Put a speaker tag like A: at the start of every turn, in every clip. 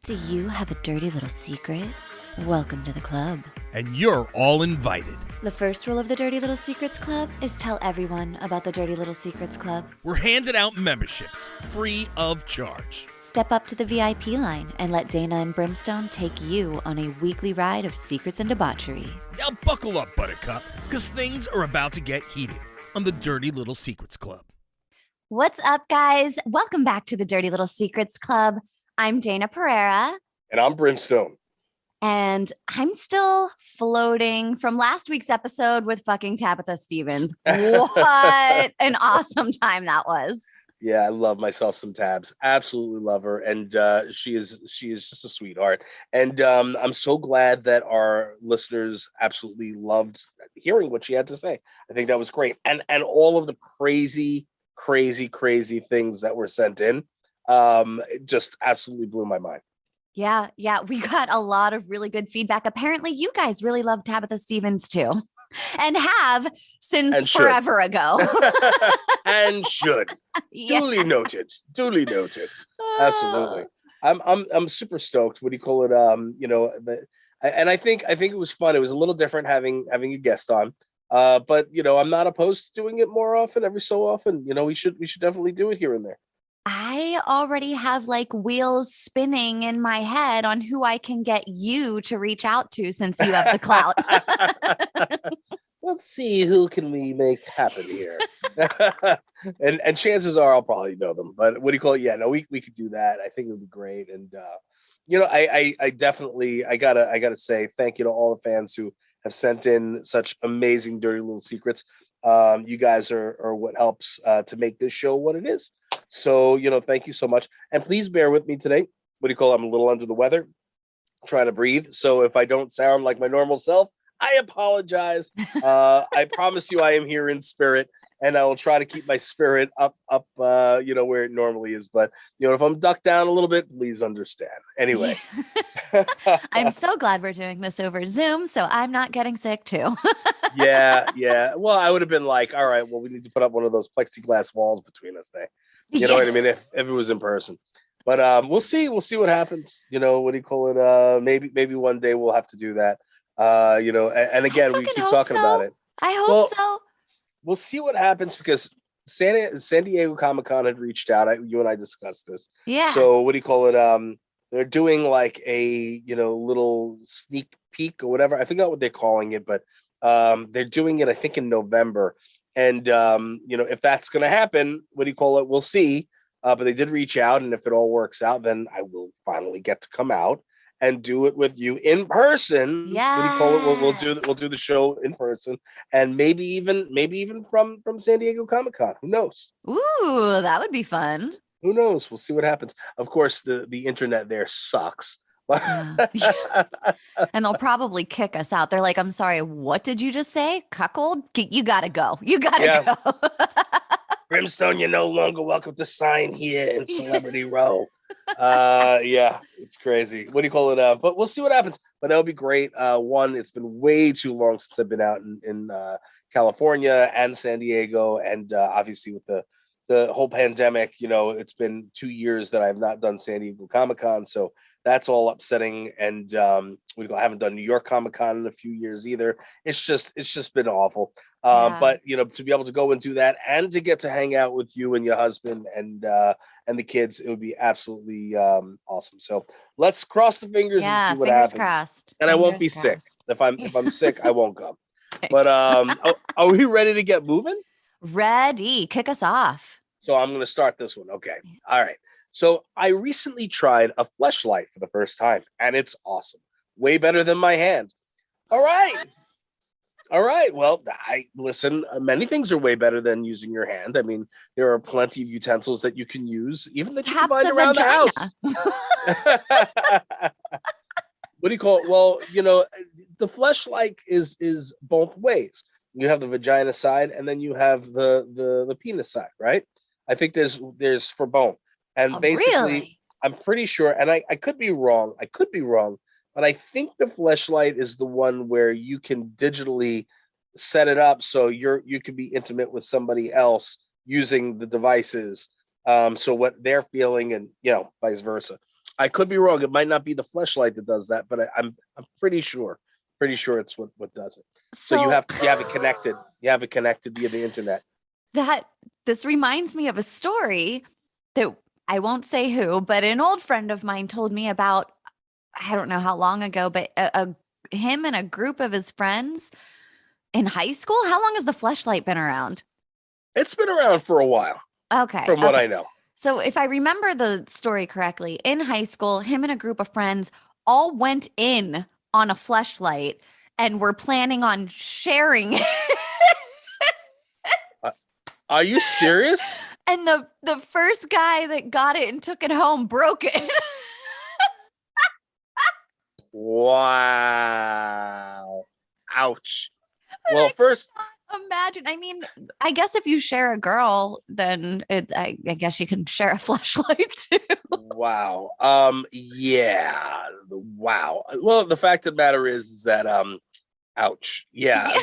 A: Do you have a dirty little secret? Welcome to the club.
B: And you're all invited.
A: The first rule of the Dirty Little Secrets Club is tell everyone about the Dirty Little Secrets Club.
B: We're handing out memberships, free of charge.
A: Step up to the VIP line and let Dayna and Brimstone take you on a weekly ride of secrets and debauchery.
B: Now buckle up, Buttercup, because things are about to get heated on the Dirty Little Secrets Club.
A: What's up, guys? Welcome back to the Dirty Little Secrets Club. I'm Dayna Pereira.
C: And I'm Brimstone.
A: And I'm still floating from last week's episode with fucking Tabitha Stevens. What an awesome time that was.
C: Yeah, I love myself some Tabs. Absolutely love her. And she is just a sweetheart. And I'm so glad that our listeners absolutely loved hearing what she had to say. I think that was great. And all of the crazy things that were sent in it just absolutely blew my mind.
A: Yeah, we got a lot of really good feedback. Apparently, you guys really love Tabitha Stevens too, and have since forever ago.
C: And should. Yeah. Duly noted. Absolutely. I'm super stoked. What do you call it? And I think it was fun. It was a little different having a guest on. But I'm not opposed to doing it more often, every so often. We should definitely do it here and there.
A: I already have like wheels spinning in my head on who I can get you to reach out to since you have the clout.
C: Let's see, who can we make happen here? and chances are I'll probably know them. But what do you call it? Yeah, no, we could do that. I think it would be great. And I definitely gotta say thank you to all the fans who have sent in such amazing dirty little secrets. You guys are what helps to make this show what it is. So, thank you so much. And please bear with me today. What do you call it? I'm a little under the weather, trying to breathe. So if I don't sound like my normal self, I apologize. I promise you I am here in spirit, and I will try to keep my spirit up, where it normally is. But, if I'm ducked down a little bit, please understand. Anyway.
A: I'm so glad we're doing this over Zoom, so I'm not getting sick too.
C: Yeah. Well, I would have been like, all right, well, we need to put up one of those plexiglass walls between us there. You know what I mean? If it was in person. But we'll see. We'll see what happens. What do you call it? Maybe one day we'll have to do that. And again, we keep talking about it.
A: I hope so.
C: We'll see what happens because San Diego Comic-Con had reached out. You and I discussed this.
A: Yeah.
C: So what do you call it? They're doing like a little sneak peek or whatever. I forgot what they're calling it, but they're doing it, I think, in November. And if that's going to happen, what do you call it? We'll see. But they did reach out, and if it all works out, then I will finally get to come out and do it with you in person.
A: Yeah.
C: What do you call it? We'll do the show in person, and maybe even from San Diego Comic-Con. Who knows?
A: Ooh, that would be fun.
C: Who knows? We'll see what happens. Of course, the internet there sucks.
A: Yeah. And they'll probably kick us out. They're like, I'm sorry, what did you just say? Cuckold? You gotta go. Go.
C: Brimstone, you're no longer welcome to sign here in Celebrity Row. Yeah, it's crazy. What do you call it? But we'll see what happens. But that'll be great. One, it's been way too long since I've been out in California and San Diego, and obviously with the whole pandemic, it's been 2 years that I've not done San Diego Comic-Con, so that's all upsetting. And I haven't done New York Comic-Con in a few years either. It's just been awful. But to be able to go and do that, and to get to hang out with you and your husband and the kids, it would be absolutely awesome. So let's cross the fingers and see what happens.
A: Crossed.
C: And I won't be sick. If I'm sick, I won't come. But are we ready to get moving?
A: Ready. Kick us off.
C: So I'm going to start this one. Okay. All right. So I recently tried a fleshlight for the first time, and it's awesome. Way better than my hand. All right. Well, listen, many things are way better than using your hand. I mean, there are plenty of utensils that you can use, even that you can find around the house. What do you call it? Well, the fleshlight is both ways. You have the vagina side, and then you have the penis side, right? I think there's for both. And basically,
A: really?
C: I'm pretty sure, and I could be wrong, but I think the fleshlight is the one where you can digitally set it up so you can be intimate with somebody else using the devices. So what they're feeling, and vice versa. I could be wrong. It might not be the fleshlight that does that, but I'm pretty sure. Pretty sure it's what does it. So you have it connected. You have it connected via the internet.
A: This reminds me of a story that I won't say who, but an old friend of mine told me about. I don't know how long ago, but him and a group of his friends in high school. How long has the fleshlight been around?
C: It's been around for a while.
A: Okay.
C: From what I know.
A: So if I remember the story correctly, in high school, him and a group of friends all went in on a fleshlight and were planning on sharing it.
C: Are you serious?
A: And the first guy that got it and took it home broke it.
C: Wow. Ouch. Well, first,
A: imagine. I mean, I guess if you share a girl, then I guess you can share a fleshlight too.
C: Wow. Yeah. Wow. Well, the fact of the matter is that ouch. Yeah.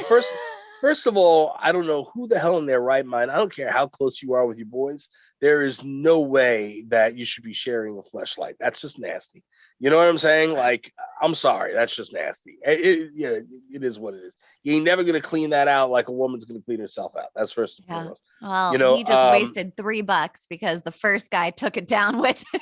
C: First of all, I don't know who the hell in their right mind. I don't care how close you are with your boys. There is no way that you should be sharing a fleshlight. That's just nasty. You know what I'm saying? Like, I'm sorry. That's just nasty. It is what it is. You ain't never going to clean that out like a woman's going to clean herself out. That's first and foremost.
A: Well, he just wasted $3 because the first guy took it down with him.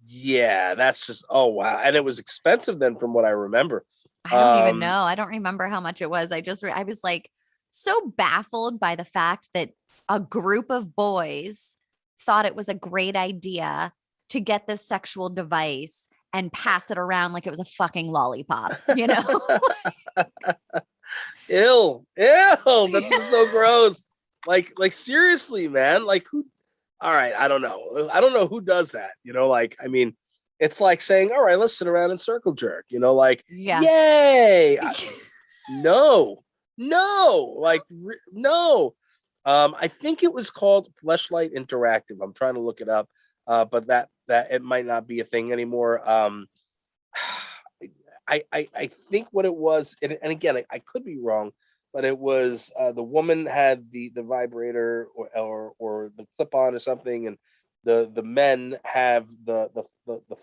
C: Yeah, that's just, oh, wow. And it was expensive then from what I remember.
A: I don't even know. I don't remember how much it was. I was like so baffled by the fact that a group of boys thought it was a great idea to get this sexual device and pass it around like it was a fucking lollipop, you know?
C: Ew. That's just so gross. Like seriously, man. Like who? All right. I don't know who does that. You know, like, I mean, it's like saying, all right, let's sit around and circle jerk, you know, like, yay. No. Like, no. I think it was called Fleshlight Interactive. I'm trying to look it up, but that it might not be a thing anymore. I think what it was, and again, I could be wrong, but it was the woman had the vibrator or the clip on or something, and the men have the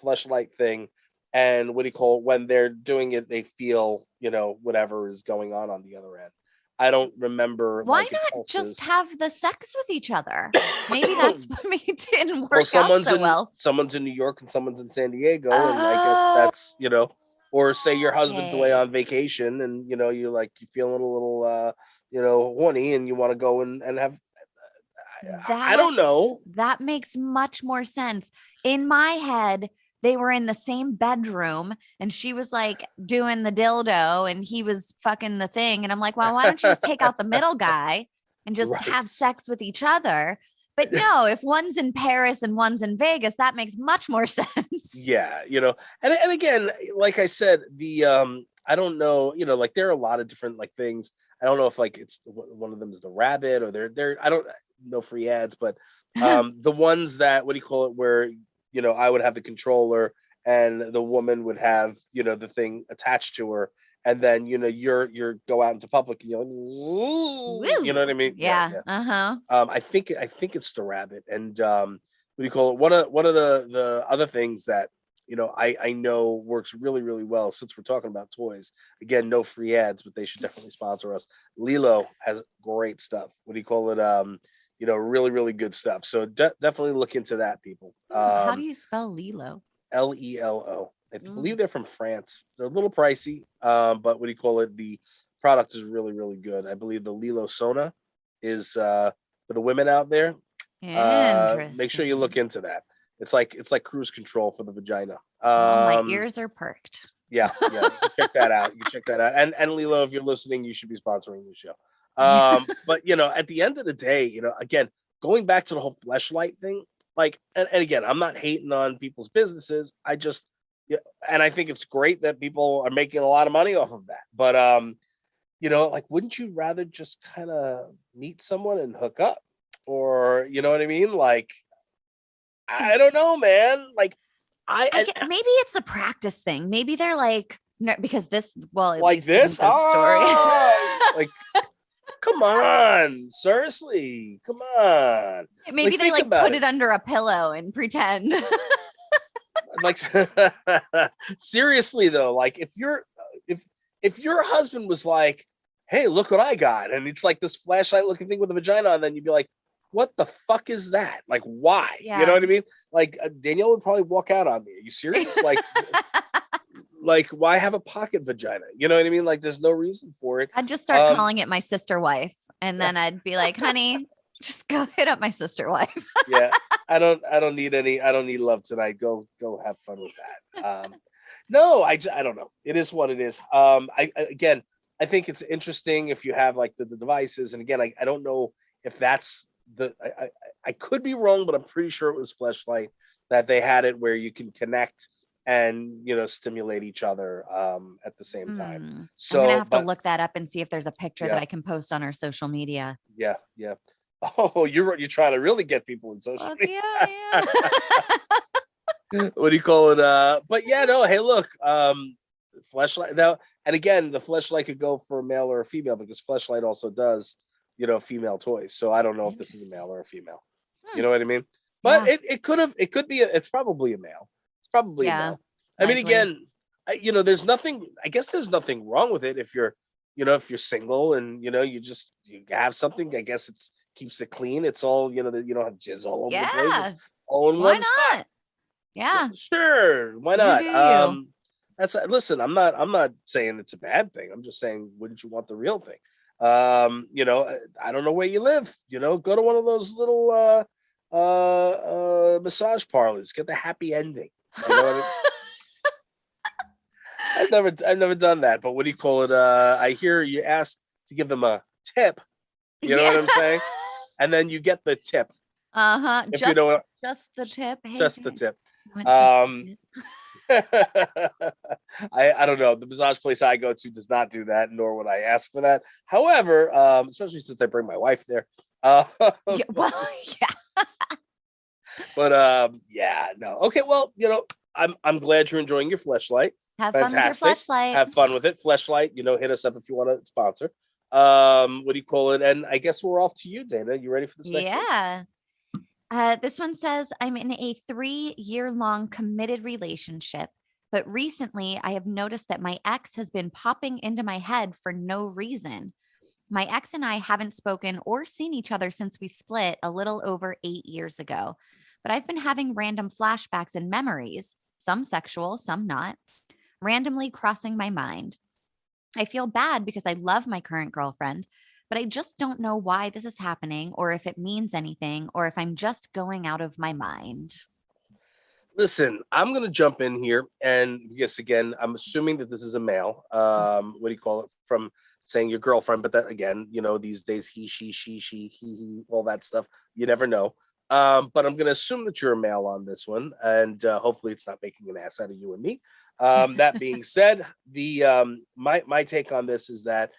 C: fleshlight thing, and what do you call it? When they're doing it, they feel, you know, whatever is going on the other end. I don't remember.
A: Why not just have the sex with each other? Maybe that's what it didn't work out so well.
C: Someone's in New York and someone's in San Diego, and I guess that's, you know, or say your husband's away on vacation, and you know you're feeling a little you know, horny, and you want to go and have. I don't know.
A: That makes much more sense. In my head, they were in the same bedroom and she was like doing the dildo and he was fucking the thing. And I'm like, well, why don't you just take out the middle guy and just have sex with each other? But no, if one's in Paris and one's in Vegas, that makes much more sense.
C: Yeah, you know, and again, like I said, the I don't know, you know, like there are a lot of different like things. I don't know if like it's one of them is the rabbit or they're I don't know free ads, but the ones that what do you call it, where you know I would have the controller and the woman would have, you know, the thing attached to her, and then you know you're go out into public and you're like, you know what I mean?
A: Yeah.
C: I think it's the rabbit, and what do you call it? One of the other things that you know I know works really, really well, since we're talking about toys. Again, no free ads, but they should definitely sponsor us. Lilo has great stuff. What do you call it? You know, really, really good stuff. So definitely look into that, people.
A: How do you spell Lilo?
C: Lelo. I believe they're from France. They're a little pricey, but what do you call it? The product is really, really good. I believe the Lilo Sona is for the women out there. Make sure you look into that. It's like cruise control for the vagina.
A: My ears are perked.
C: Yeah, you can check that out. And Lilo, if you're listening, you should be sponsoring the show. But you know, at the end of the day, you know, again, going back to the whole fleshlight thing, like, and again, I'm not hating on people's businesses. I just, and I think it's great that people are making a lot of money off of that. But you know, like, wouldn't you rather just kind of meet someone and hook up, or you know what I mean? Like, I don't know, man. Like,
A: maybe it's a practice thing. Maybe they're like, no, because this, well, at
C: like
A: least
C: this
A: story.
C: Like, come on, seriously, come on.
A: Maybe they like put it under a pillow and pretend.
C: like seriously though, like if your husband was like, hey, look what I got, and it's like this flashlight looking thing with a vagina on, then you'd be like, what the fuck is that? Like, why? You know
A: Yeah.
C: what I mean? Like Danielle would probably walk out on me. Are you serious? Like why have a pocket vagina? You know what I mean? Like there's no reason for it.
A: I'd just start calling it my sister wife. And then I'd be like, honey, just go hit up my sister wife.
C: Yeah. I don't need love tonight. Go have fun with that. No, I don't know. It is what it is. Again, I think it's interesting if you have like the devices. And again, I don't know if that's I could be wrong, but I'm pretty sure it was Fleshlight that they had it where you can connect and stimulate each other at the same time. So
A: I'm gonna have to look that up and see if there's a picture that I can post on our social media.
C: Yeah. Oh, you're trying to really get people in social media.
A: Yeah.
C: What do you call it? But yeah, no. Hey, look, Fleshlight now, and again, the Fleshlight could go for a male or a female because Fleshlight also does, female toys. So I don't know if this is a male or a female. You know what I mean? But it could be. It's probably a male. It's probably a male. I mean, again, there's nothing. I guess there's nothing wrong with it if you're single and you have something. I guess it's keeps it clean. It's all you don't have jizz all over the place. It's all in one spot.
A: Yeah,
C: sure. Why not? Listen. I'm not saying it's a bad thing. I'm just saying, wouldn't you want the real thing? I don't know where you live. Go to one of those little massage parlors. Get the happy ending. You know what I mean? I've never done that. But what do you call it? I hear you asked to give them a tip. You know what I'm saying? And then you get the tip.
A: Just the tip. Hey,
C: just the tip. I don't know. The massage place I go to does not do that, nor would I ask for that. However, especially since I bring my wife there. But yeah, no. Okay, well, I'm glad you're enjoying your Fleshlight.
A: Have fun with your Fleshlight.
C: Have fun with it. Fleshlight, hit us up if you want to sponsor. What do you call it? And I guess we're off to you, Dayna. You ready for this next one?
A: This one says, I'm in a 3-year-long committed relationship, but recently I have noticed that my ex has been popping into my head for no reason. My ex and I haven't spoken or seen each other since we split a little over 8 years ago, but I've been having random flashbacks and memories, some sexual, some not, randomly crossing my mind. I feel bad because I love my current girlfriend, but I just don't know why this is happening or if it means anything or if I'm just going out of my mind.
C: Listen, I'm going to jump in here. And yes, again, I'm assuming that this is a male. What do you call it? From saying your girlfriend. But that, again, these days, he, he, all that stuff. You never know. But I'm going to assume that you're a male on this one. And hopefully it's not making an ass out of you and me. That being said, my take on this is that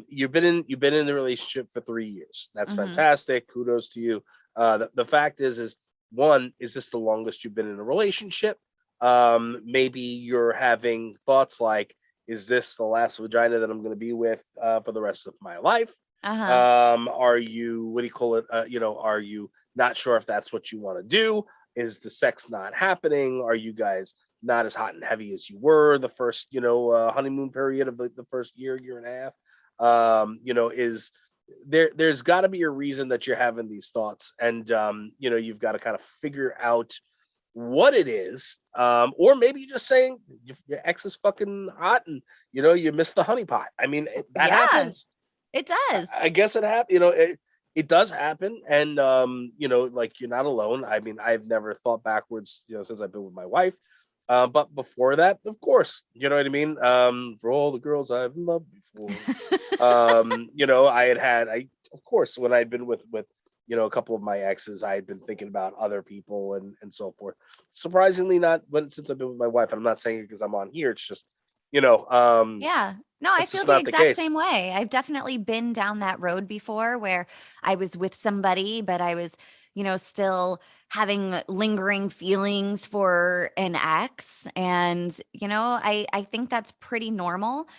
C: you've been in the relationship for 3 years. That's fantastic. Kudos to you. The fact is one, is this the longest you've been in a relationship? Maybe you're having thoughts like, is this the last vagina that I'm going to be with for the rest of my life? Are you, what do you call it? Are you not sure if that's what you want to do? Is the sex not happening? Are you guys not as hot and heavy as you were the first, honeymoon period of the first year and a half? Is there's got to be a reason that you're having these thoughts, and you've got to kind of figure out what it is, or maybe you're just saying your ex is fucking hot and you miss the honeypot. I mean, that happens.
A: It does.
C: I guess it happens. It does happen, and like you're not alone. I mean, I've never thought backwards, since I've been with my wife. But before that, of course, you know what I mean? For all the girls I've loved before, of course, when I'd been with a couple of my exes, I had been thinking about other people and so forth. Surprisingly, not since I've been with my wife. I'm not saying it because I'm on here. It's just,
A: yeah. No, I feel the exact same way. I've definitely been down that road before where I was with somebody, but I was, still having lingering feelings for an ex. And, I think that's pretty normal.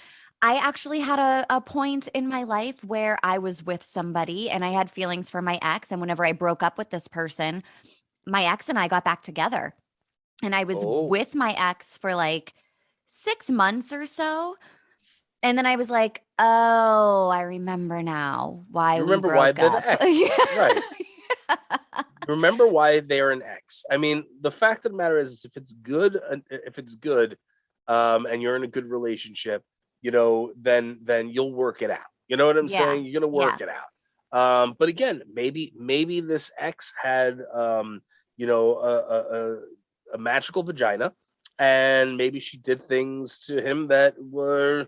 A: I actually had a point in my life where I was with somebody and I had feelings for my ex. And whenever I broke up with this person, my ex and I got back together. And I was
C: Oh.
A: with my ex for like 6 months or so. And then I was like, oh, I remember now why
C: You
A: we
C: remember why
A: broke
C: they're the
A: up.
C: ex, right? You remember why they're an ex. I mean, the fact of the matter is, if it's good, and you're in a good relationship, then you'll work it out. You know what I'm
A: Yeah.
C: saying? You're gonna
A: Yeah.
C: work it out. But again, maybe this ex had, a magical vagina, and maybe she did things to him that were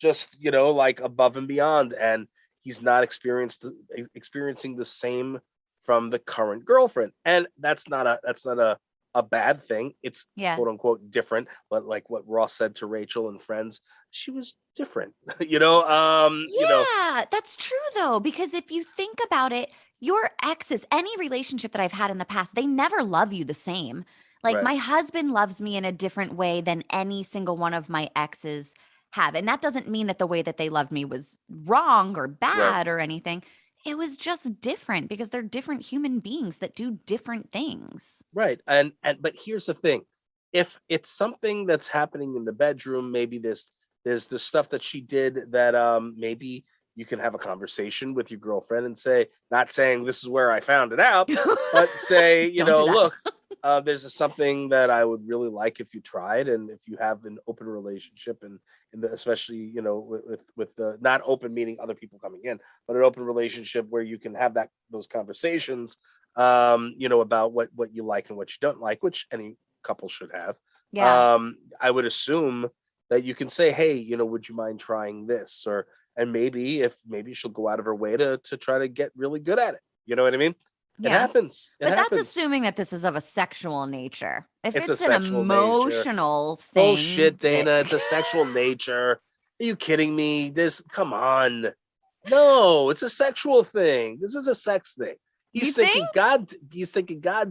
C: just, like above and beyond, and he's not experiencing the same from the current girlfriend, and that's not a bad thing. It's
A: Yeah.
C: quote unquote different, but like what Ross said to Rachel and Friends, she was different.
A: Yeah, that's true though, because if you think about it, your exes, any relationship that I've had in the past, they never love you the same. Like
C: Right.
A: my husband loves me in a different way than any single one of my exes have. And that doesn't mean that the way that they loved me was wrong or
C: Right.
A: bad or anything. It was just different because they're different human beings that do different things.
C: Right. But here's the thing. If it's something that's happening in the bedroom, maybe there's the stuff that she did that maybe you can have a conversation with your girlfriend and say, not saying this is where I found it out, but say,
A: Don't do that.
C: look, there's something that I would really like if you tried, and if you have an open relationship, and especially with the not open meaning other people coming in, but an open relationship where you can have those conversations, about what you like and what you don't like, which any couple should have.
A: Yeah.
C: I would assume that you can say, hey, would you mind trying this? And maybe she'll go out of her way to try to get really good at it. You know what I mean? It
A: Yeah.
C: happens.
A: But that's assuming that this is of a sexual nature. If
C: It's a
A: it's an
C: sexual nature.
A: emotional thing.
C: Bullshit, Dayna. It's a sexual nature. Are you kidding me? Come on. No, it's a sexual thing. This is a sex thing. He's thinking, God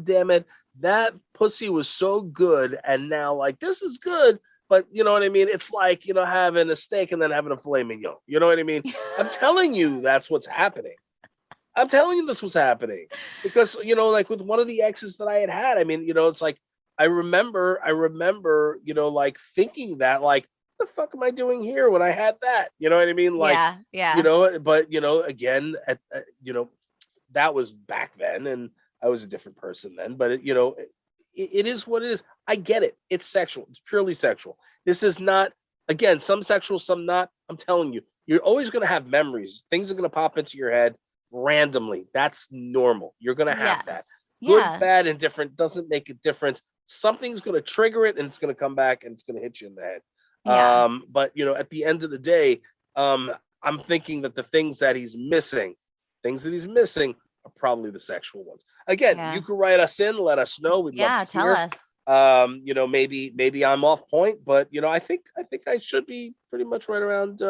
C: damn it, that pussy was so good, and now like this is good, but you know what I mean? It's like, having a steak and then having a filet mignon. You know what I mean? I'm telling you, that's what's happening. I'm telling you this was happening because, like with one of the exes that I had, I mean, it's like, I remember, like thinking that, like, what the fuck am I doing here when I had that? You know what I mean? Like,
A: yeah.
C: But, again, that was back then, and I was a different person then, but it is what it is. I get it. It's sexual. It's purely sexual. This is not, again, some sexual, some not. I'm telling you, you're always going to have memories. Things are going to pop into your head randomly. That's normal. You're going to have that. Good, bad, and different doesn't make a difference. Something's going to trigger it, and it's going to come back, and it's going to hit you in the head. But at the end of the day, I'm thinking that the things that he's missing are probably the sexual ones. Again, you can write us in, let us know. We'd love to
A: tell
C: hear.
A: us.
C: Maybe I'm off point, but I think I should be pretty much right around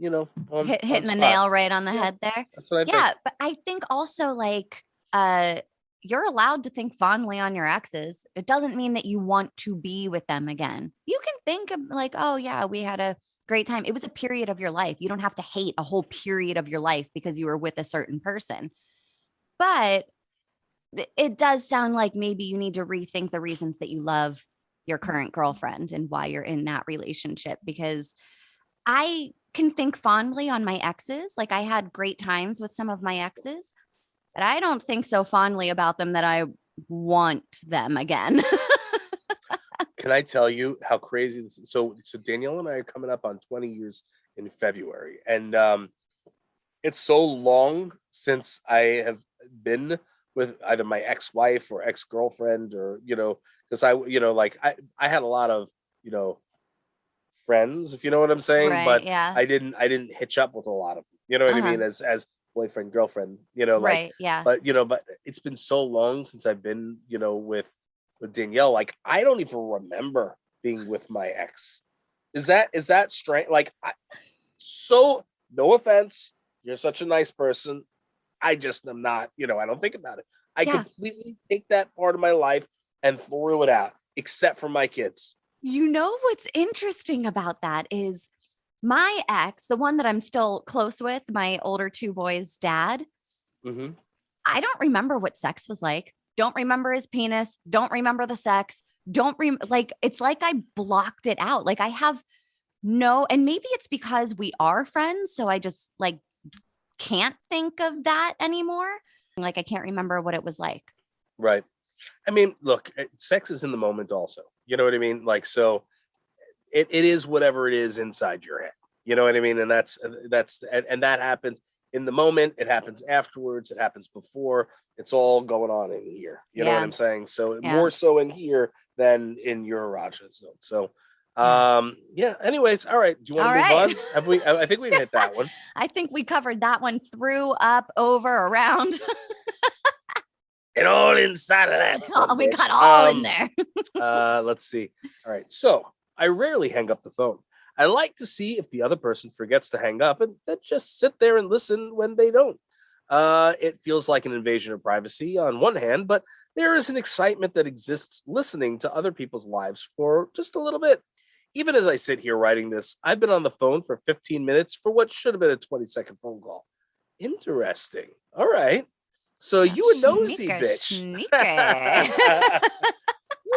A: hitting the nail right on the head there.
C: That's what I think.
A: Yeah, but I think also like you're allowed to think fondly on your exes. It doesn't mean that you want to be with them again. You can think of like, oh yeah, we had a great time. It was a period of your life. You don't have to hate a whole period of your life because you were with a certain person. But it does sound like maybe you need to rethink the reasons that you love your current girlfriend and why you're in that relationship, because I can think fondly on my exes. Like I had great times with some of my exes, but I don't think so fondly about them that I want them again.
C: Can I tell you how crazy this is? So Danielle and I are coming up on 20 years in February, and it's so long since I have been with either my ex-wife or ex-girlfriend, or because I had a lot of friends, if you know what I'm saying,
A: Right,
C: but
A: yeah.
C: I didn't hitch up with a lot of them. You know what I mean? As boyfriend, girlfriend,
A: right, yeah.
C: But but it's been so long since I've been, with Danielle. Like I don't even remember being with my ex. Is that strange? Like, so no offense, you're such a nice person. I just am not, I don't think about it. I completely take that part of my life and threw it out, except for my kids.
A: What's interesting about that is my ex, the one that I'm still close with, my older two boys' dad.
C: Mm-hmm.
A: I don't remember what sex was like. Don't remember his penis. Don't remember the sex. like, it's like I blocked it out. Like I have and maybe it's because we are friends. So I just like can't think of that anymore. Like I can't remember what it was like.
C: Right. I mean, look, sex is in the moment also. You know what I mean? Like, so it is whatever it is inside your head. You know what I mean? And that's and that happens in the moment. It happens afterwards. It happens before. It's all going on in here. You know what I'm saying? So more so in here than in your erogenous zone. So anyways, all right. Do you want to move on? Have we? I think we've hit that one.
A: I think we covered that one through, up, over, around.
C: And all inside of that.
A: We got all in there.
C: Let's see. All right. So I rarely hang up the phone. I like to see if the other person forgets to hang up and then just sit there and listen when they don't. It feels like an invasion of privacy on one hand, but there is an excitement that exists listening to other people's lives for just a little bit. Even as I sit here writing this, I've been on the phone for 15 minutes for what should have been a 20-second phone call. Interesting. All right. So you a nosy bitch. You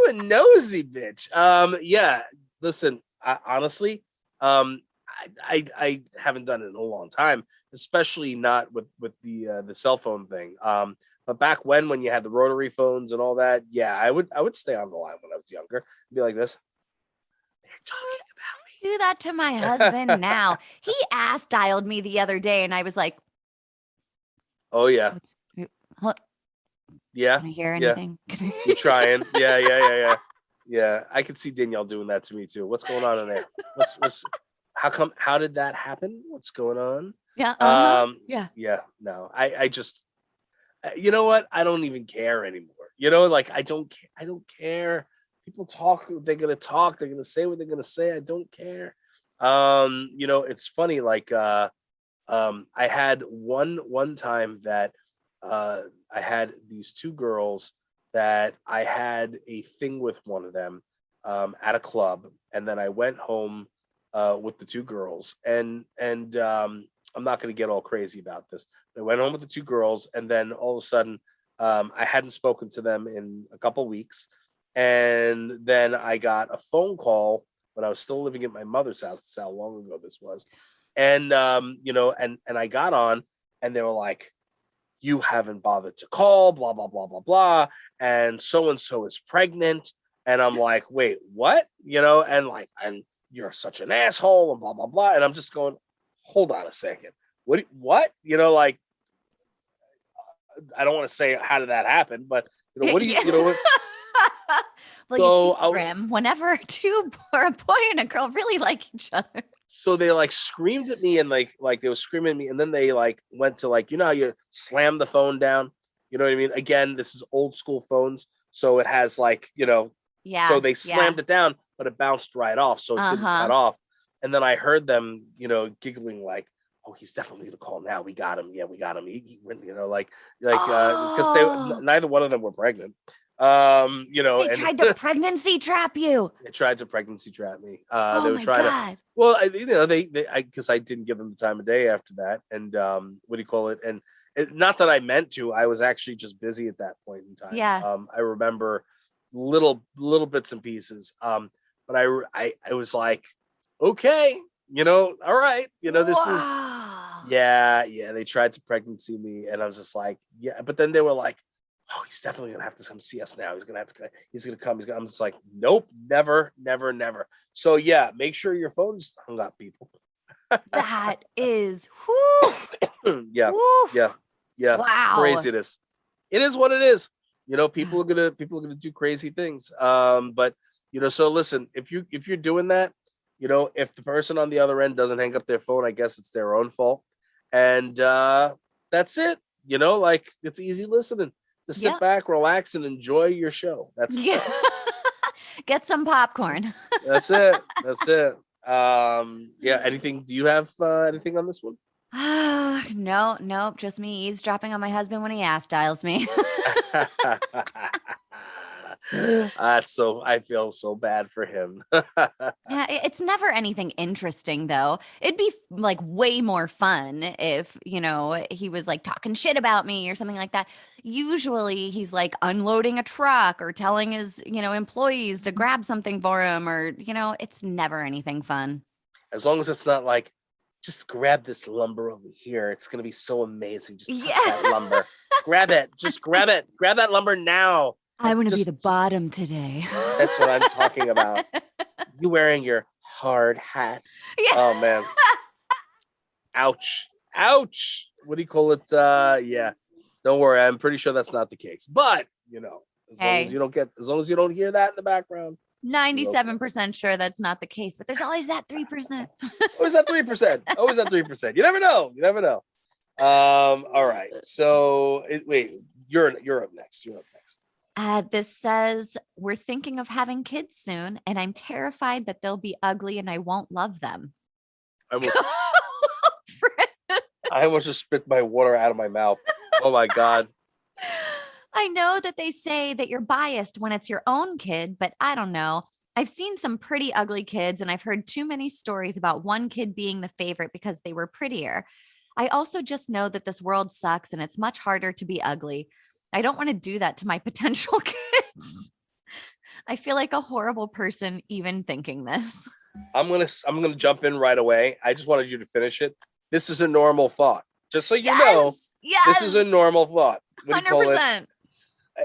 C: a nosy bitch. Yeah. Listen, honestly, I haven't done it in a long time, especially not with the cell phone thing. But back when you had the rotary phones and all that, yeah, I would stay on the line when I was younger and be like this. They're talking about me.
A: Do that to my husband now. He dialed me the other day, and I was like,
C: "Oh yeah, yeah."
A: Can I hear anything?
C: Yeah. You trying? Yeah. I could see Danielle doing that to me too. What's going on in there? What's how come? How did that happen? What's going on?
A: Yeah.
C: Yeah. No, I just, you know what? I don't even care anymore. You know, like I don't care. People talk. They're gonna talk. They're gonna say what they're gonna say. I don't care. You know, it's funny. Like, I had one time that I had these two girls that I had a thing with one of them at a club, and then I went home with the two girls, and I'm not going to get all crazy about this. I went home with the two girls, and then all of a sudden, I hadn't spoken to them in a couple weeks, and then I got a phone call when I was still living at my mother's house. That's how long ago this was, and you know, and I got on, and they were like, "You haven't bothered to call, blah blah blah blah blah," and so is pregnant, and I'm like, "Wait, what?" You know, and like, and you're such an asshole, and blah blah blah, and I'm just going, hold on a second. What? You know, like, I don't want to say how did that happen, but you know, what do you, you know what?
A: Well, so, you see, Grim, whenever a boy and a girl really like each other.
C: So they like screamed at me, and like they were screaming at me, and then they like went to, like, you know how you slam the phone down? You know what I mean? Again, this is old school phones, so it has, like, you know, so they slammed it down, but it bounced right off, so it didn't cut off. And then I heard them, you know, giggling like, "Oh, he's definitely gonna call now. We got him. Yeah, we got him." He you know, like because neither one of them were pregnant. You know,
A: they tried to pregnancy trap you.
C: They tried to pregnancy trap me.
A: Oh,
C: they would
A: my
C: try
A: God.
C: to. Well, you know, because I didn't give them the time of day after that, and what do you call it? And not that I meant to. I was actually just busy at that point in time.
A: Yeah.
C: I remember little bits and pieces. But I was like, okay, you know, all right, you know, this is, yeah. They tried to pregnancy me, and I was just like, yeah. But then they were like, "Oh, he's definitely gonna have to come see us now. He's gonna come. I'm just like, nope, never. So yeah, make sure your phone's hung up, people.
A: That is, whew.
C: Yeah.
A: Wow.
C: Craziness. It is what it is. You know, people are gonna do crazy things. But you know, so listen, if you're doing that, you know, if the person on the other end doesn't hang up their phone, I guess it's their own fault. And that's it. You know, like, it's easy listening. Just sit back, relax, and enjoy your show. That's
A: Get some popcorn.
C: That's it. Yeah. Anything? Do you have anything on this one?
A: Nope. Just me eavesdropping on my husband when he dials me.
C: That's so. I feel so bad for him.
A: Yeah, it's never anything interesting though. It'd be like way more fun if, he was like talking shit about me or something like that. Usually he's like unloading a truck or telling his, employees to grab something for him or, it's never anything fun.
C: As long as it's not like, just grab this lumber over here. It's gonna be so amazing. Just touch that lumber. Grab it. Just grab it. Grab that lumber now.
A: I want to be the bottom today.
C: That's what I'm talking about. You wearing your hard hat. Yeah. Oh man. Ouch. Ouch. What do you call it? Yeah. Don't worry. I'm pretty sure that's not the case. But as long as you don't hear that in the background.
A: 97% sure that's not the case, but there's always that 3%.
C: Always that 3%. Always that 3%. You never know. You never know. All right. So wait, you're up next. You're up next.
A: This says we're thinking of having kids soon, and I'm terrified that they'll be ugly and I won't love them.
C: I almost just spit my water out of my mouth. Oh my God.
A: I know that they say that you're biased when it's your own kid, but I don't know. I've seen some pretty ugly kids, and I've heard too many stories about one kid being the favorite because they were prettier. I also just know that this world sucks and it's much harder to be ugly. I don't want to do that to my potential kids. I feel like a horrible person even thinking this.
C: I'm gonna jump in right away. I just wanted you to finish it. This is a normal thought. Just so you know, this is a normal thought.
A: 100%.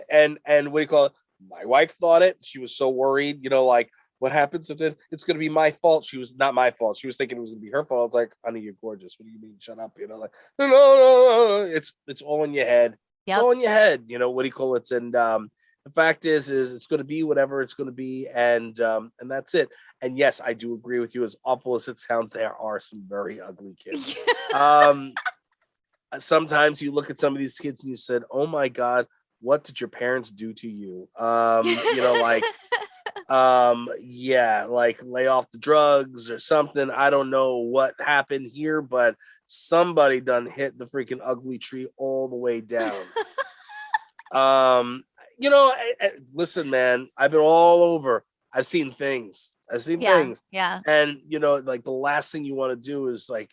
C: And what do you call it? My wife thought it. She was so worried, like, what happens if it's going to be my fault? She was not my fault. She was thinking it was going to be her fault. It's like, honey, you're gorgeous. What do you mean? Shut up. Like, no. It's all in your head. Yep. It's all in your head. What do you call it? And the fact is it's going to be whatever it's going to be. And that's it. And yes, I do agree with you. As awful as it sounds, there are some very ugly kids. Sometimes you look at some of these kids and you said, oh my God, what did your parents do to you? Like lay off the drugs or something. I don't know what happened here, but somebody done hit the freaking ugly tree all the way down. Listen, man, I've been all over. I've seen things.
A: Yeah.
C: And like the last thing you want to do is like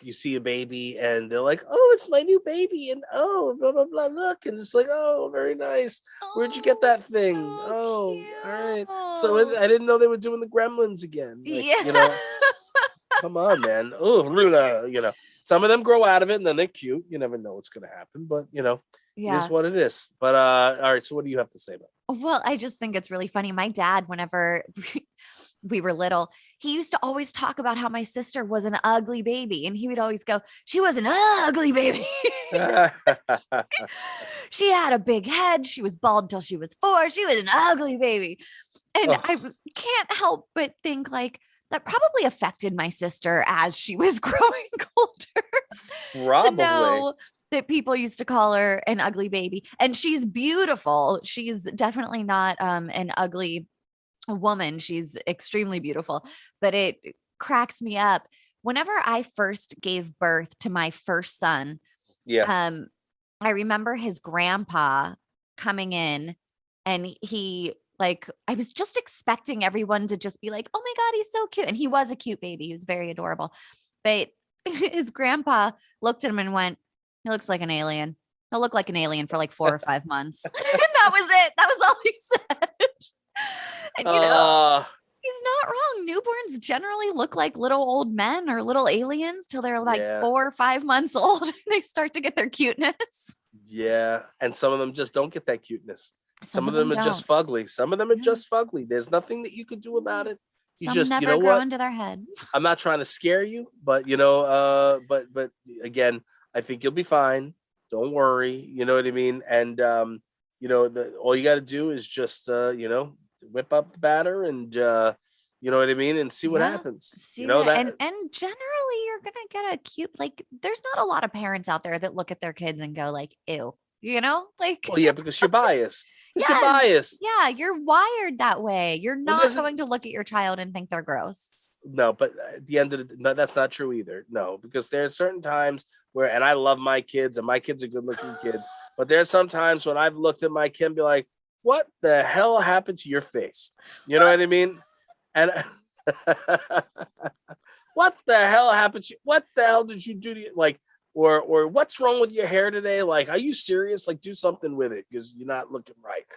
C: you see a baby and they're like, oh, it's my new baby. And oh, blah, blah, blah, look. And it's like, oh, very nice. Where'd you get that thing? So cute. All right. So I didn't know they were doing the Gremlins again. Like, come on, man. Oh, some of them grow out of it and then they're cute. You never know what's going to happen, but it is what it is. But all right. So what do you have to say about it?
A: Well, I just think it's really funny. My dad, whenever we were little, he used to always talk about how my sister was an ugly baby. And he would always go, she was an ugly baby. She had a big head. She was bald till she was 4. She was an ugly baby. And I can't help but think like that probably affected my sister as she was growing older.
C: Probably.
A: To know that people used to call her an ugly baby. And she's beautiful. She's definitely not an ugly woman. She's extremely beautiful, but it cracks me up. Whenever I first gave birth to my first son, I remember his grandpa coming in and I was just expecting everyone to just be like, oh my God, he's so cute. And he was a cute baby. He was very adorable. But his grandpa looked at him and went, he looks like an alien. He'll look like an alien for like 4 or 5 months. And that was it. That was all he said. And he's not wrong. Newborns generally look like little old men or little aliens till they're like 4 or 5 months old and they start to get their cuteness.
C: Yeah. And some of them just don't get that cuteness. Some of them are just fugly. Some of them are just fugly. There's nothing that you could do about it. You
A: Some
C: just
A: never grow into their head.
C: I'm not trying to scare you, but but again, I think you'll be fine. Don't worry. You know what I mean? And all you got to do is just whip up the batter and you know what I mean, and see what happens.
A: And generally you're gonna get a cute, like there's not a lot of parents out there that look at their kids and go like, ew, like.
C: Well, yeah, because you're biased.
A: Yes.
C: You're biased.
A: Yeah, you're wired that way. You're not going to look at your child and think they're gross.
C: No, but at the end of that's not true either. No, because there are certain times where, and I love my kids and my kids are good looking kids, but there's some times when I've looked at my kid and be like, what the hell happened to your face? You know what I mean? And what the hell happened to you? What the hell did you do to you? Like, or what's wrong with your hair today? Like, are you serious? Like, do something with it because you're not looking right.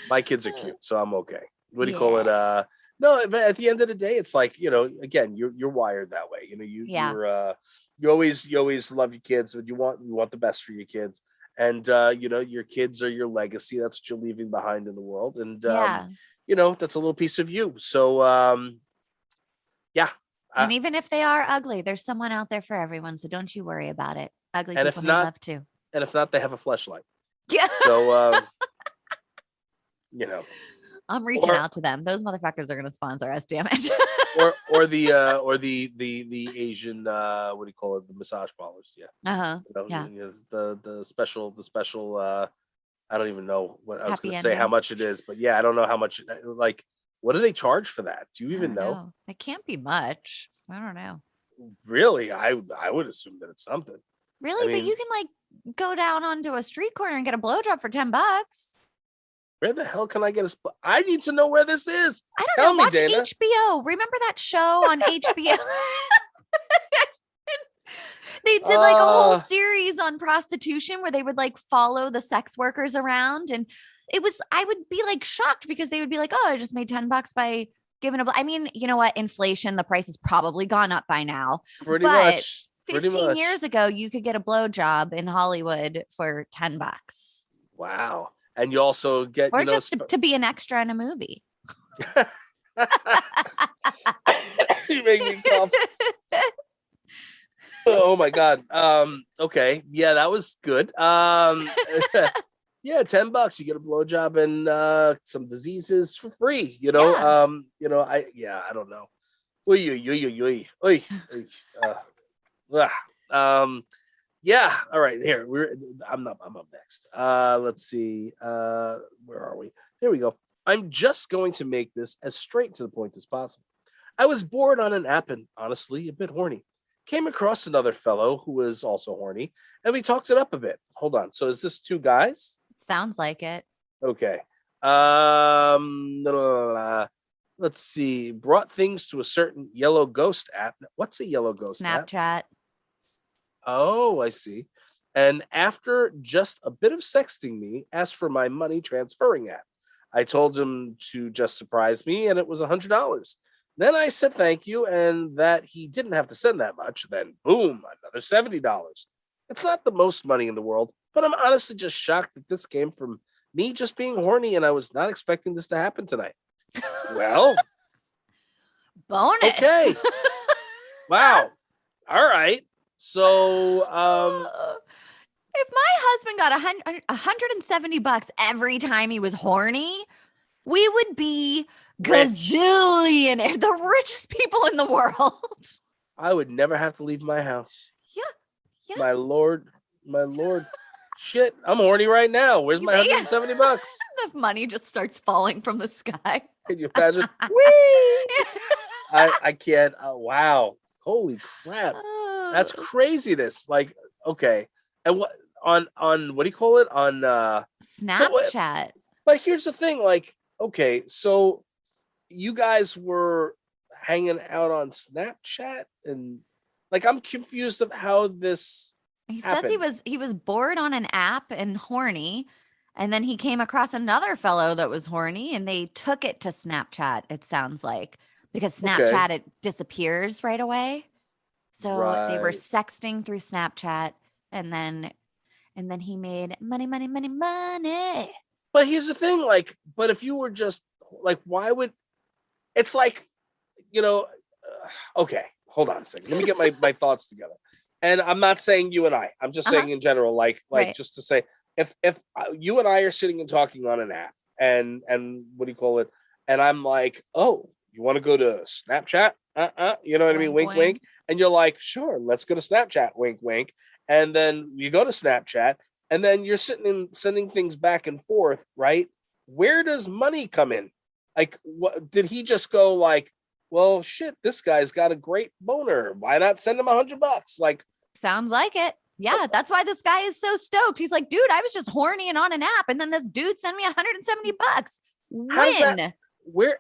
C: My kids are cute, so I'm okay. What do you call it? No, but at the end of the day, it's like, again, you're wired that way. You always love your kids, but you want the best for your kids. And your kids are your legacy. That's what you're leaving behind in the world. And that's a little piece of you. So yeah.
A: And even if they are ugly, there's someone out there for everyone. So don't you worry about it. Ugly people need love too.
C: And if not, they have a fleshlight.
A: Yeah.
C: So
A: I'm reaching out to them. Those motherfuckers are going to sponsor us, damn it.
C: or the Asian what do you call it? The massage parlors. Yeah. The special I don't even know what I was going to say how much it is, but yeah, I don't know how much. Like, what do they charge for that? Do you even know?
A: It can't be much. I don't know.
C: Really, I would assume that it's something.
A: Really, but you can like go down onto a street corner and get a blowjob for $10.
C: Where the hell can I get I need to know where this is.
A: I don't know. Watch Dayna. HBO. Remember that show on HBO? They did like a whole series on prostitution where they would like follow the sex workers around. And I would be like shocked because they would be like, oh, I just made $10 by giving I mean, you know what? Inflation, the price has probably gone up by now.
C: Pretty much.
A: 15 years ago, you could get a blowjob in Hollywood for $10.
C: Wow. And you also get,
A: or just to be an extra in a movie.
C: You make me cough. Oh my God. Okay. Yeah, that was good. Yeah, $10. You get a blowjob and some diseases for free. I don't know. Yeah. All right. Here I'm up next. Let's see. Where are we? Here we go. I'm just going to make this as straight to the point as possible. I was bored on an app and honestly a bit horny. Came across another fellow who was also horny, and we talked it up a bit. Hold on. So is this two guys?
A: Sounds like it.
C: Okay. Let's see. Brought things to a certain yellow ghost app. What's a yellow ghost app?
A: Snapchat.
C: Oh, I see. And after just a bit of sexting me, asked for my money transferring app. I told him to just surprise me, and it was $100. Then I said thank you, and that he didn't have to send that much. Then, boom, another $70. It's not the most money in the world, but I'm honestly just shocked that this came from me just being horny, and I was not expecting this to happen tonight. Well,
A: bonus.
C: Okay. Wow. All right. So,
A: if my husband got $170 every time he was horny, we would be gazillionaire, the richest people in the world.
C: I would never have to leave my house.
A: Yeah.
C: My lord. Shit, I'm horny right now. Where's my $170?
A: The money just starts falling from the sky.
C: Can you imagine? Whee! I can't. Wow. Holy crap. That's craziness. Like, okay. And what on what do you call it? On
A: Snapchat.
C: But here's the thing, like, okay, so you guys were hanging out on Snapchat, and like I'm confused of how this happened.
A: Says he was bored on an app and horny, and then he came across another fellow that was horny, and they took it to Snapchat, it sounds like, because Snapchat it disappears right away. So they were sexting through Snapchat, and then he made money.
C: But here's the thing, like, but if you were just like, why would it's like, okay, hold on a second. Let me get my thoughts together. And I'm not saying you and I'm just saying in general, like just to say, if you and I are sitting and talking on an app and what do you call it? And I'm like, oh, you want to go to Snapchat? You know what I mean? Wink, wink. And you're like, sure, let's go to Snapchat. Wink, wink. And then you go to Snapchat, and then you're sitting and sending things back and forth, right? Where does money come in? Like, what did he just go like, well, shit, this guy's got a great boner. Why not send him $100? Like,
A: sounds like it. Yeah, that's why this guy is so stoked. He's like, dude, I was just horny and on an app, and then this dude sent me $170. Win.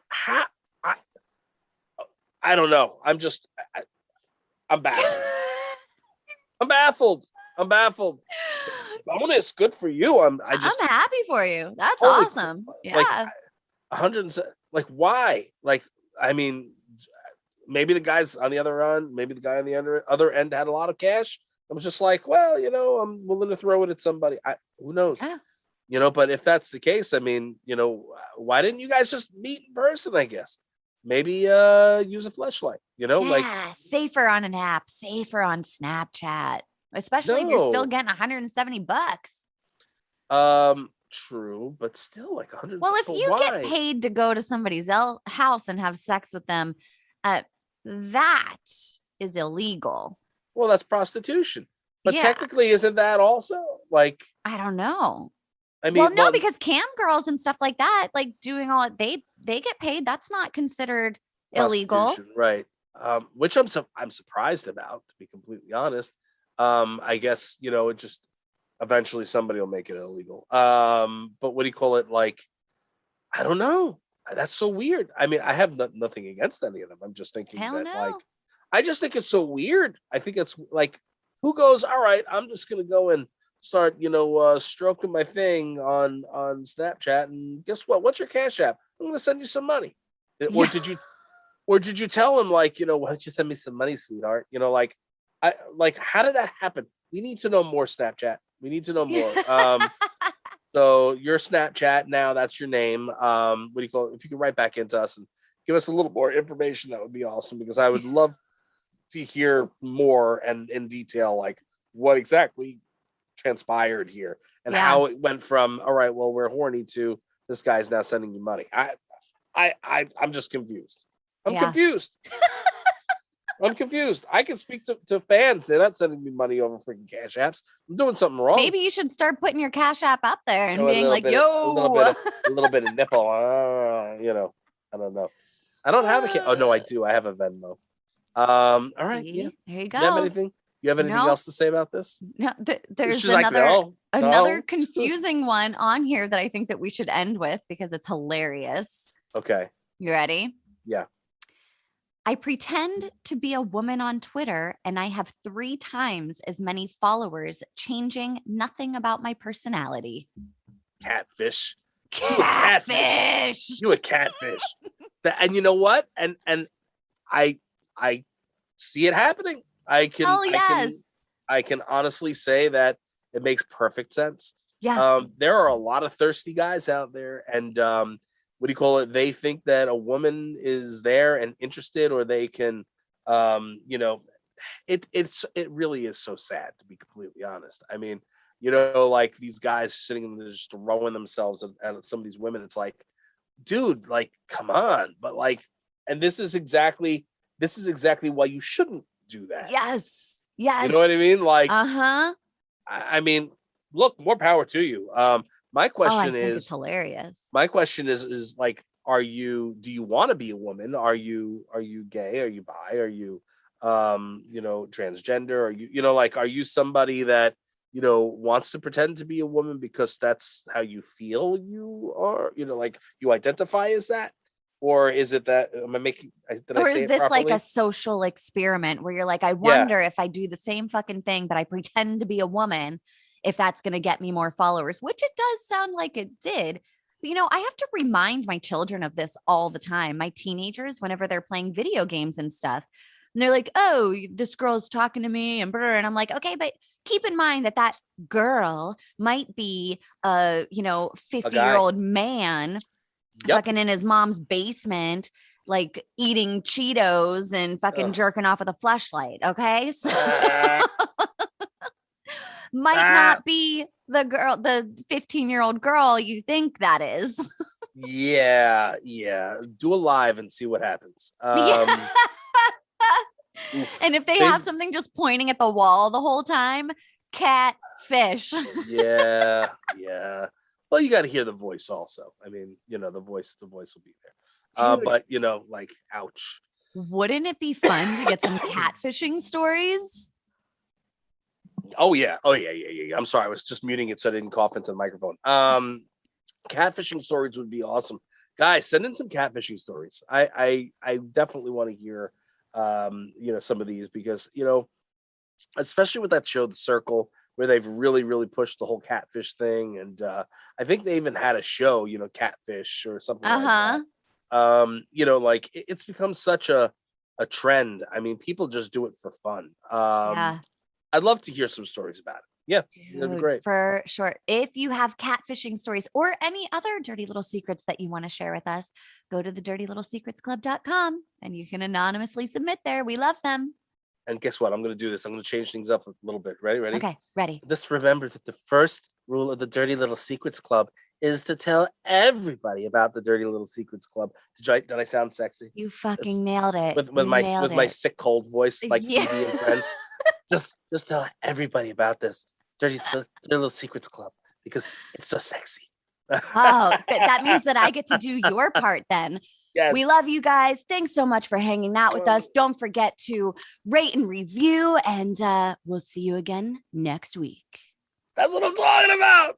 C: I don't know. I'm baffled. I'm baffled. Bonus, good for you. I'm
A: happy for you. That's
C: holy
A: awesome. Yeah.
C: Like 100. Like why? Like I mean, maybe the guys on the other end, maybe the guy on the other end had a lot of cash. I was just like, well, I'm willing to throw it at somebody. Who knows?
A: Yeah.
C: But if that's the case, I mean, why didn't you guys just meet in person? I guess maybe use a fleshlight.
A: Yeah, safer on an app, safer on Snapchat, especially if you're still getting $170.
C: True, but still like 100.
A: Well, if you get paid to go to somebody's house and have sex with them, that is illegal.
C: Well, that's prostitution. But technically, isn't that also like?
A: I don't know.
C: I mean,
A: no, because cam girls and stuff like that, like doing all they get paid. That's not considered illegal,
C: right? Which I'm surprised about, to be completely honest. I guess it just eventually somebody will make it illegal. But what do you call it? Like, I don't know. That's so weird. I mean, I have nothing against any of them. I'm just thinking like, I just think it's so weird. I think it's like, who goes, all right, I'm just gonna go and start, stroking my thing on Snapchat, and guess what? What's your Cash App? I'm gonna send you some money. Or did you tell him like, why don't you send me some money, sweetheart? How did that happen? We need to know more, Snapchat. We need to know more. So your Snapchat now, that's your name. What do you call it? If you can write back into us and give us a little more information, that would be awesome, because I would love to hear more and in detail, like what exactly transpired here and how it went from, all right, well, we're horny, to this guy's now sending you money. I'm just confused. Confused. I'm confused. I can speak to fans. They're not sending me money over freaking Cash Apps. I'm doing something wrong.
A: Maybe you should start putting your Cash App up there and being like,
C: yo, a little bit of nipple. I don't know. I don't have a. Oh no, I do. I have a Venmo. All right. Yeah.
A: There you go.
C: Do you have anything? You have anything else to say about this?
A: No. There's another confusing one on here that I think that we should end with, because it's hilarious.
C: Okay.
A: You ready?
C: Yeah.
A: I pretend to be a woman on Twitter, and I have 3 times as many followers, changing nothing about my personality.
C: Catfish.
A: Catfish.
C: You a catfish. And you know what? And I see it happening. I can honestly say that it makes perfect sense.
A: Yeah.
C: There are a lot of thirsty guys out there, and what do you call it? They think that a woman is there and interested, or they can, it really is so sad, to be completely honest. I mean, like these guys sitting and just throwing themselves at some of these women. It's like, dude, like, come on. But like, and this is exactly why you shouldn't do that.
A: Yes.
C: You know what I mean? Like,
A: I
C: mean, look, more power to you. My question is,
A: it's hilarious.
C: My question is like, do you want to be a woman? Are you gay? Are you bi? Are you, transgender? Are you, like, are you somebody that, wants to pretend to be a woman because that's how you feel you are, like you identify as that? Or is it that, or
A: is this like a social experiment where you're like, I wonder if I do the same fucking thing, but I pretend to be a woman, if that's going to get me more followers, which it does sound like it did. But, I have to remind my children of this all the time. My teenagers, whenever they're playing video games and stuff, and they're like, oh, this girl's talking to me and I'm like, okay, but keep in mind that girl might be a 50-year-old man fucking in his mom's basement, like eating Cheetos and fucking jerking off with a fleshlight. Okay. So might not be the 15-year-old girl you think that is.
C: Yeah. Do a live and see what happens.
A: And if they have something just pointing at the wall the whole time, catfish.
C: Yeah. Well, you got to hear the voice also. I mean, the voice will be there. But like, ouch.
A: Wouldn't it be fun to get some catfishing stories?
C: Oh yeah. I'm sorry. I was just muting it so I didn't cough into the microphone. Catfishing stories would be awesome. Guys, send in some catfishing stories. I definitely want to hear some of these because, especially with that show, The Circle, where they've really pushed the whole catfish thing. And I think they even had a show, Catfish or something like that. Like it's become such a trend. I mean, people just do it for fun.
A: Yeah.
C: I'd love to hear some stories about it. Yeah, that'd be great.
A: For sure. If you have catfishing stories or any other dirty little secrets that you want to share with us, go to thedirtylittlesecretsclub.com and you can anonymously submit there. We love them.
C: And guess what? I'm going to do this. I'm going to change things up a little bit. Ready?
A: Okay, ready.
C: Just remember that the first rule of the Dirty Little Secrets Club is to tell everybody about the Dirty Little Secrets Club. Did I sound sexy?
A: You fucking nailed it.
C: With my sick cold voice, like Phoebe and Friends. Just tell everybody about this Dirty Little Secrets Club because it's so sexy.
A: Oh, that means that I get to do your part then.
C: Yes.
A: We love you guys. Thanks so much for hanging out with us. Don't forget to rate and review, and we'll see you again next week.
C: That's what I'm talking about.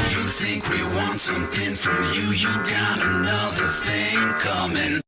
D: You think we want something from you, you got another thing coming.